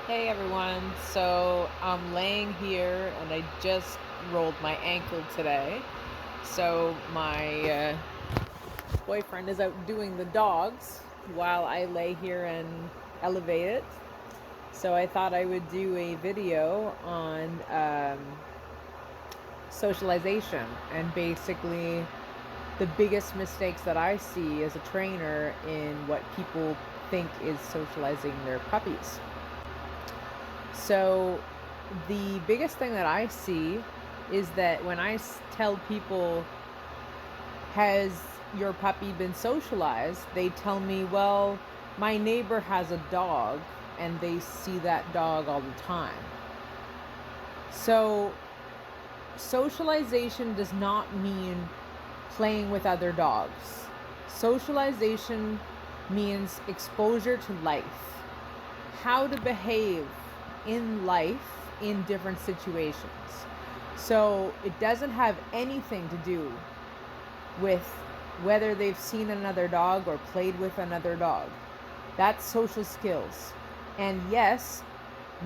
Hey everyone, so I'm laying here and I just rolled my ankle today. So my boyfriend is out doing the dogs while I lay here and elevate it. So I thought I would do a video on socialization and basically the biggest mistakes that I see as a trainer in what people think is socializing their puppies. So, the biggest thing that I see is that when I tell people, has your puppy been socialized? They tell me, well, my neighbor has a dog and they see that dog all the time. So, socialization does not mean playing with other dogs. Socialization means exposure to life, how to behave in life in different situations. So it doesn't have anything to do with whether they've seen another dog or played with another dog. That's social skills. And yes,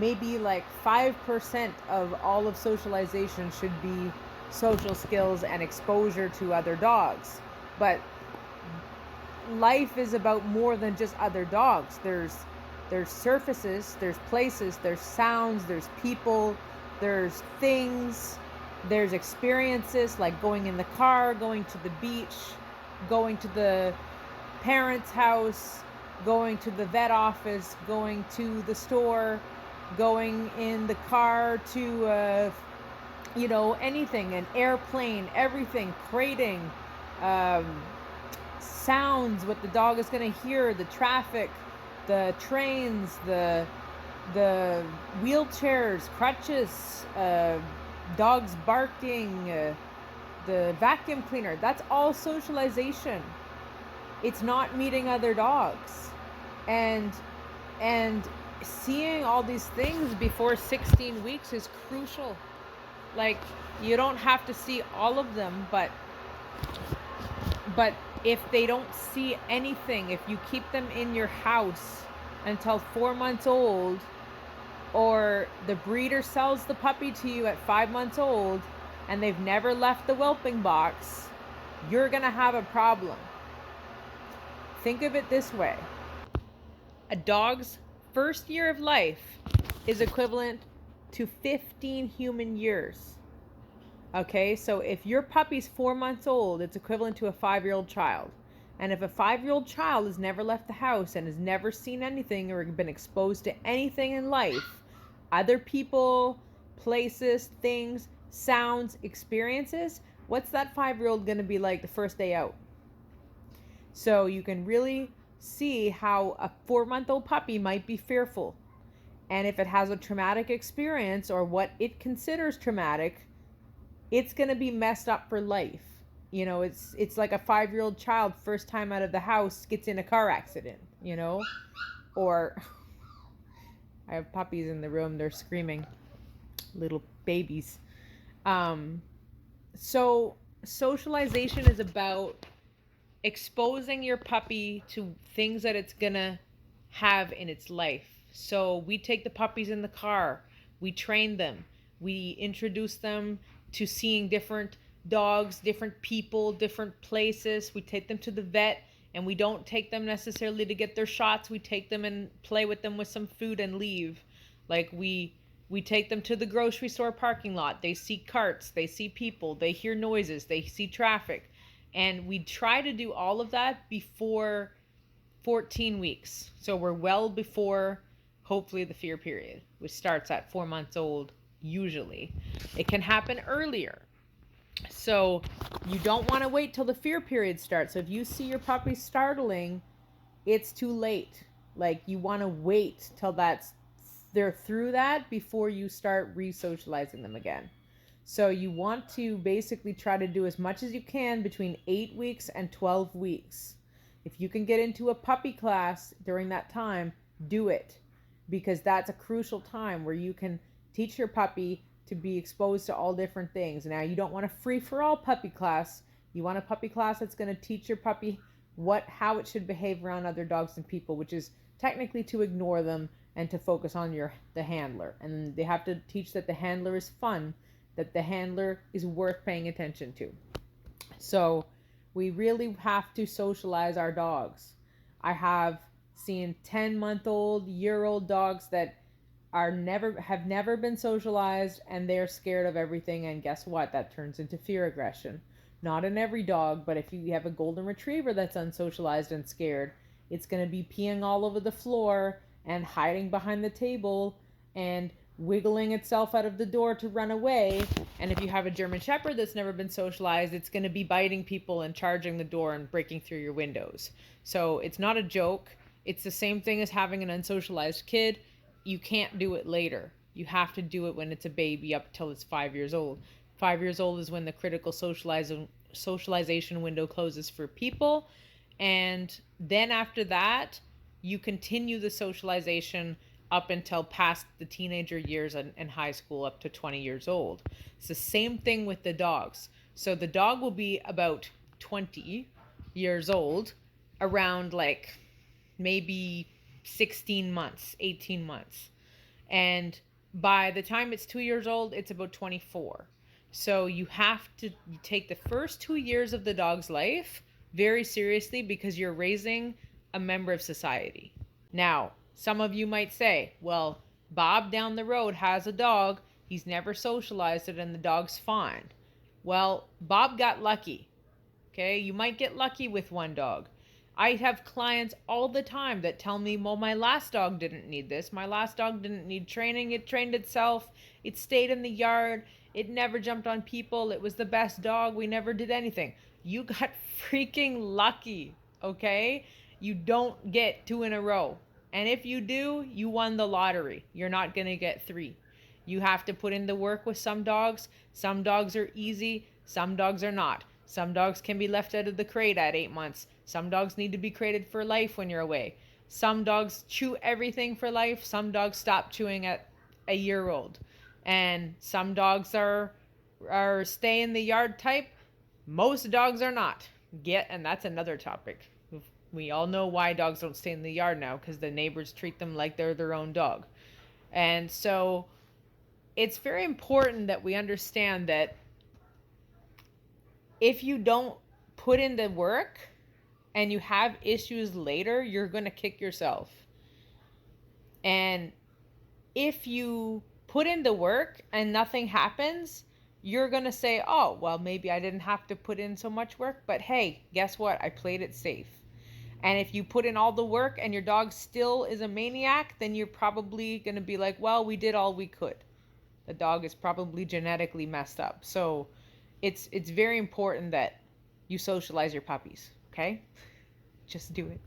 maybe like 5% of all of socialization should be social skills and exposure to other dogs. But life is about more than just other dogs. There's surfaces, there's places, there's sounds, there's people, there's things, there's experiences like going in the car, going to the beach, going to the parents' house, going to the vet office, going to the store, going in the car to anything, an airplane, everything, crating, um, sounds, what the dog is going to hear, the traffic, the trains, the wheelchairs, crutches, dogs barking, the vacuum cleaner. That's all socialization. It's not meeting other dogs, and and seeing all these things before 16 weeks is crucial. Like, you don't have to see all of them, but if they don't see anything, if you keep them in your house until 4 months old, or the breeder sells the puppy to you at 5 months old and they've never left the whelping box, you're going to have a problem. Think of it this way: a dog's first year of life is equivalent to 15 human years. Okay, so if your puppy's 4 months old, it's equivalent to a 5-year-old child. And if a 5-year-old child has never left the house and has never seen anything or been exposed to anything in life, other people, places, things, sounds, experiences, what's that 5-year-old going to be like the first day out? So you can really see how a 4-month-old puppy might be fearful. And if it has a traumatic experience or what it considers traumatic, it's going to be messed up for life. It's like a 5-year-old child first time out of the house gets in a car accident. Or I have puppies in the room, they're screaming, little babies. So socialization is about exposing your puppy to things that it's going to have in its life. So we take the puppies in the car, we train them, we introduce them to seeing different dogs, different people, different places. We take them to the vet, and we don't take them necessarily to get their shots. We take them and play with them with some food and leave. Like, we take them to the grocery store parking lot. They see carts, they see people, they hear noises, they see traffic. And we try to do all of that before 14 weeks. So we're well before, hopefully, the fear period, which starts at 4 months old, usually. It can happen earlier. So you don't want to wait till the fear period starts. So if you see your puppy startling, it's too late. Like, you want to wait till they're through that before you start re-socializing them again. So you want to basically try to do as much as you can between 8 weeks and 12 weeks. If you can get into a puppy class during that time, do it, because that's a crucial time where you can teach your puppy to be exposed to all different things. Now, you don't want a free-for-all puppy class. You want a puppy class that's going to teach your puppy how it should behave around other dogs and people, which is technically to ignore them and to focus on the handler. And they have to teach that the handler is fun, that the handler is worth paying attention to. So we really have to socialize our dogs. I have seen 10-month-old, year-old dogs that have never been socialized, and they're scared of everything, and guess what? That turns into fear aggression. Not in every dog, but if you have a golden retriever that's unsocialized and scared, it's going to be peeing all over the floor and hiding behind the table and wiggling itself out of the door to run away. And if you have a German Shepherd that's never been socialized, it's going to be biting people and charging the door and breaking through your windows. So it's not a joke. It's the same thing as having an unsocialized kid. You can't do it later. You have to do it when it's a baby up till it's 5 years old. 5 years old is when the critical socialization window closes for people. And then after that, you continue the socialization up until past the teenager years and high school, up to 20 years old. It's the same thing with the dogs. So the dog will be about 20 years old, around like maybe 16 months, 18 months. And by the time it's 2 years old, it's about 24. So you have to take the first 2 years of the dog's life very seriously, because you're raising a member of society. Now, some of you might say, well, Bob down the road has a dog. He's never socialized it and the dog's fine. Well, Bob got lucky. Okay, you might get lucky with one dog. I have clients all the time that tell me, well, my last dog didn't need this. My last dog didn't need training. It trained itself. It stayed in the yard. It never jumped on people. It was the best dog. We never did anything. You got freaking lucky, okay? You don't get 2 in a row. And if you do, you won the lottery. You're not going to get 3. You have to put in the work with some dogs. Some dogs are easy. Some dogs are not. Some dogs can be left out of the crate at 8 months. Some dogs need to be crated for life when you're away. Some dogs chew everything for life. Some dogs stop chewing at a year old. And some dogs are stay in the yard type. Most dogs are not. And that's another topic. We all know why dogs don't stay in the yard now, because the neighbors treat them like they're their own dog. And so it's very important that we understand that if you don't put in the work and you have issues later, you're going to kick yourself. And if you put in the work and nothing happens, you're going to say, oh, well, maybe I didn't have to put in so much work, but hey, guess what? I played it safe. And if you put in all the work and your dog still is a maniac, then you're probably going to be like, well, we did all we could. The dog is probably genetically messed up. So it's very important that you socialize your puppies, okay? Just do it.